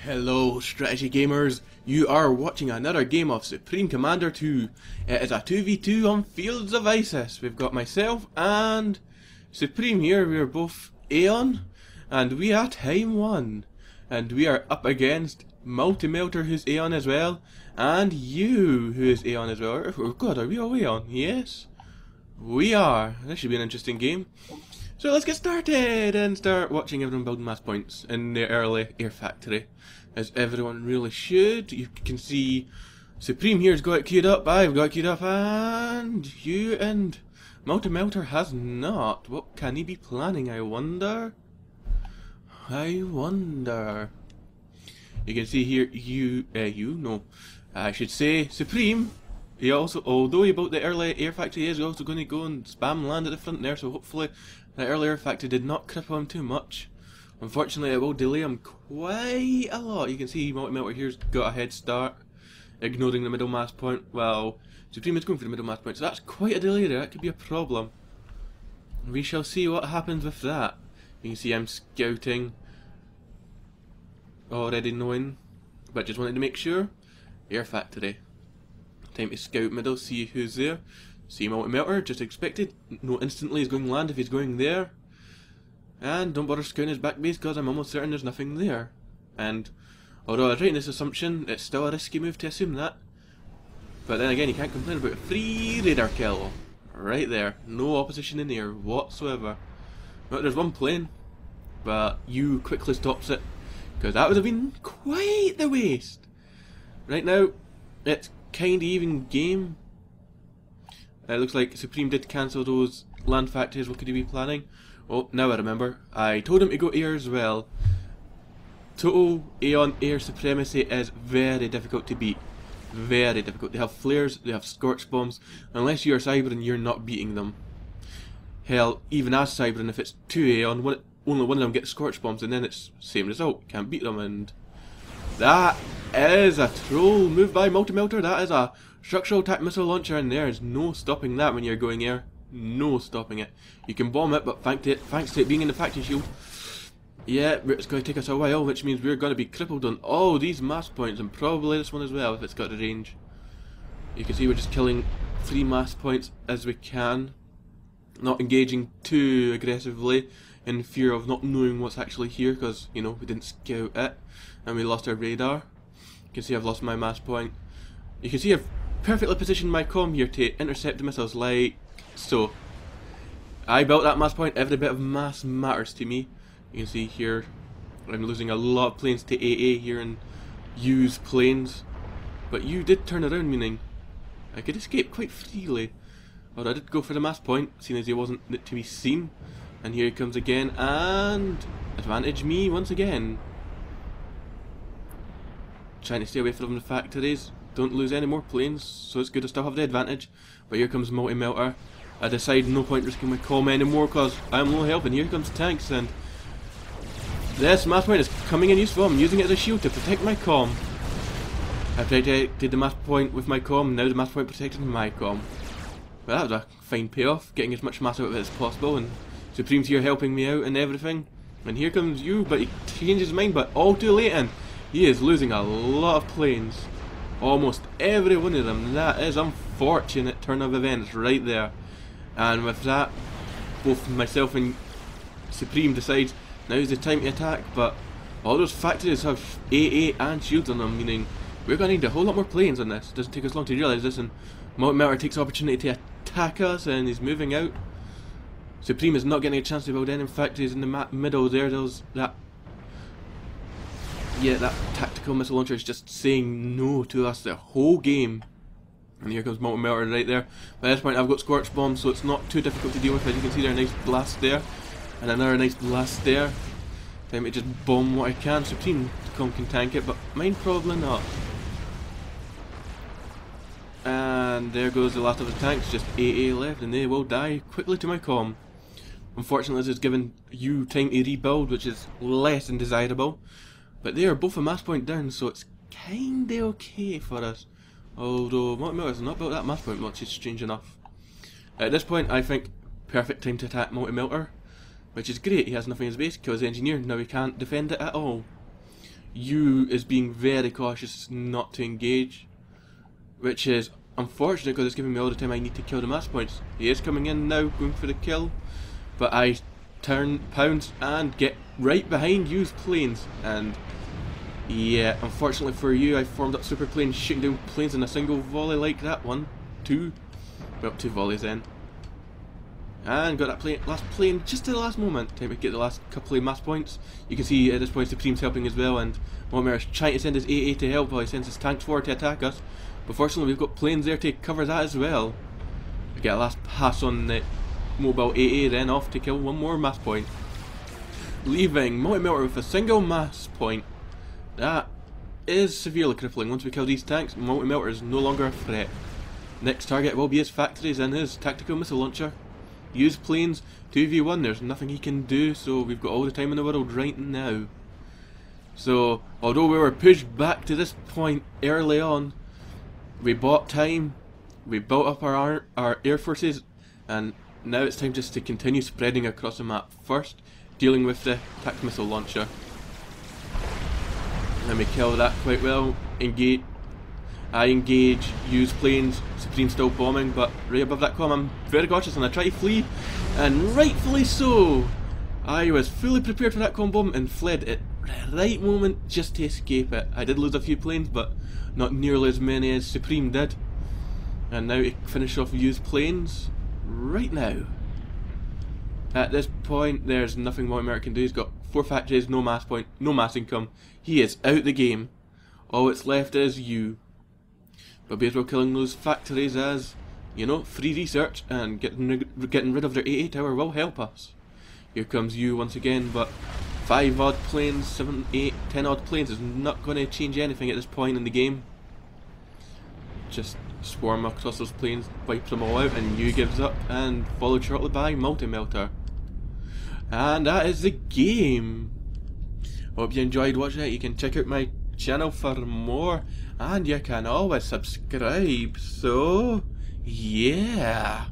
Hello strategy gamers, you are watching another game of Supreme Commander 2. It is a 2v2 on Fields of Isis. We've got myself and Supreme here. We are both Aeon and we are Time 1. And we are up against Multimeltor, who's Aeon as well, and you, who is Aeon as well. Oh god, are we all Aeon? Yes, we are. This should be an interesting game. So let's get started and start watching everyone building mass points in the early air factory, as everyone really should. You can see Supreme here's got it queued up, I've got it queued up, and you and Multimeltor has not. What can he be planning, I wonder? You can see here, I should say Supreme. He also, although he built the early air factory, he is also going to go and spam land at the front there, so hopefully that early air factory did not cripple him too much. Unfortunately, it will delay him quite a lot. You can see Multimeltor here's got a head start, ignoring the middle mass point. Well, Supreme is going for the middle mass point, so that's quite a delay there. That could be a problem. We shall see what happens with that. You can see I'm scouting, already knowing, but just wanted to make sure. Air factory. Time to scout middle, see who's there. See Multimeltor, just expected. No, instantly he's going land if he's going there. And don't bother scouting his back base because I'm almost certain there's nothing there. And although I was right in this assumption, it's still a risky move to assume that. But then again, you can't complain about a free radar kill. Right there. No opposition in the air whatsoever. Well, there's one plane, but you quickly stops it, because that would have been quite the waste. Right now, it's kind of even game. It looks like Supreme did cancel those land factories. What could he be planning? Oh, now I remember. I told him to go air as well. Total Aeon air supremacy is very difficult to beat. Very difficult. They have flares, they have scorch bombs. Unless you're Cybran, you're not beating them. Hell, even as Cybran, if it's 2 Aeon, only one of them gets scorch bombs, and then it's same result. Can't beat them, and that is a troll move by Multimeltor. That is a structural attack missile launcher, and there is no stopping that when you're going air. No stopping it. You can bomb it, but thanks to it being in the factory shield, yeah, it's going to take us a while, which means we're going to be crippled on all these mass points, and probably this one as well if it's got the range. You can see we're just killing 3 mass points as we can, not engaging too aggressively in fear of not knowing what's actually here, because, you know, we didn't scout it and we lost our radar. You can see I've lost my mass point. You can see I've perfectly positioned my comm here to intercept the missiles like so. I built that mass point. Every bit of mass matters to me. You can see here I'm losing a lot of planes to AA here and use planes, but you did turn around, meaning I could escape quite freely. Although I did go for the mass point, seeing as he wasn't to be seen. And here he comes again, and advantage me once again. Trying to stay away from the factories, don't lose any more planes, so it's good to still have the advantage. But here comes Multimeltor. I decide no point risking my comm anymore because I'm low health, and here comes tanks, and this mass point is coming in useful. I'm using it as a shield to protect my comm. I protected the mass point with my comm, now the mass point protected my comm. Well, that was a fine payoff, getting as much mass out of it as possible, and Supreme's here helping me out and everything. And here comes you, but he changes his mind, but all too late, and he is losing a lot of planes. Almost every one of them. That is unfortunate turn of events right there. And with that, both myself and Supreme decide now's the time to attack, but all those factories have AA and shields on them, meaning we're going to need a whole lot more planes on this. It doesn't take us long to realise this, and Multimeltor takes the opportunity to attack us, and he's moving out. Supreme is not getting a chance to build any factories in the middle there. That tactical missile launcher is just saying no to us the whole game. And here comes Multimeltor right there. By this point I've got scorch bombs, so it's not too difficult to deal with. As you can see there, a nice blast there, and another nice blast there. Time to just bomb what I can. Supreme can tank it, but mine probably not. And there goes the last of the tanks, just AA left, and they will die quickly to my comm. Unfortunately, this has given you time to rebuild, which is less than desirable. But they are both a mass point down, so it's kinda okay for us. Although Multimeltor's not built that mass point much, it's strange enough. At this point, I think perfect time to attack Multimeltor, which is great. He has nothing in his base, kills the engineer, now he can't defend it at all. you is being very cautious not to engage, which is unfortunate because it's giving me all the time I need to kill the mass points. He is coming in now, going for the kill, but I turn, pounce, and get right behind U's planes, and yeah, unfortunately for you, I formed up super planes, shooting down planes in a single volley like that. 1, 2, well, 2 volleys then. And got that plane, last plane just at the last moment. Time to get the last couple of mass points. You can see at this point Supreme's helping as well, and Multimeltor's trying to send his AA to help while he sends his tanks forward to attack us. But fortunately we've got planes there to cover that as well. We get a last pass on the mobile AA, then off to kill one more mass point, leaving Multimeltor with a single mass point. That is severely crippling. Once we kill these tanks, Multimeltor is no longer a threat. Next target will be his factories and his tactical missile launcher. Use planes, 2v1, there's nothing he can do, so we've got all the time in the world right now. So, although we were pushed back to this point early on, we bought time, we built up our air forces, and now it's time just to continue spreading across the map. First, dealing with the tactical missile launcher. Let me kill that quite well. I engage, use planes, Supreme still bombing, but right above that column I'm very cautious and I try to flee, and rightfully so! I was fully prepared for that column bomb and fled at the right moment just to escape it. I did lose a few planes, but not nearly as many as Supreme did. And now to finish off use planes, right now. At this point there's nothing Multimeltor can do. He's got 4 factories, no mass point, no mass income. He is out the game. All that's left is you. But be as well killing those factories as, you know, free research, and getting rid of their AA tower will help us. Here comes you once again, but 5 odd planes, 7, 8, 10 odd planes is not going to change anything at this point in the game. Just swarm across those planes, wipes them all out, and you gives up, and followed shortly by Multimeltor. And that is the game. Hope you enjoyed watching it. You can check out my channel for more, and you can always subscribe, so yeah.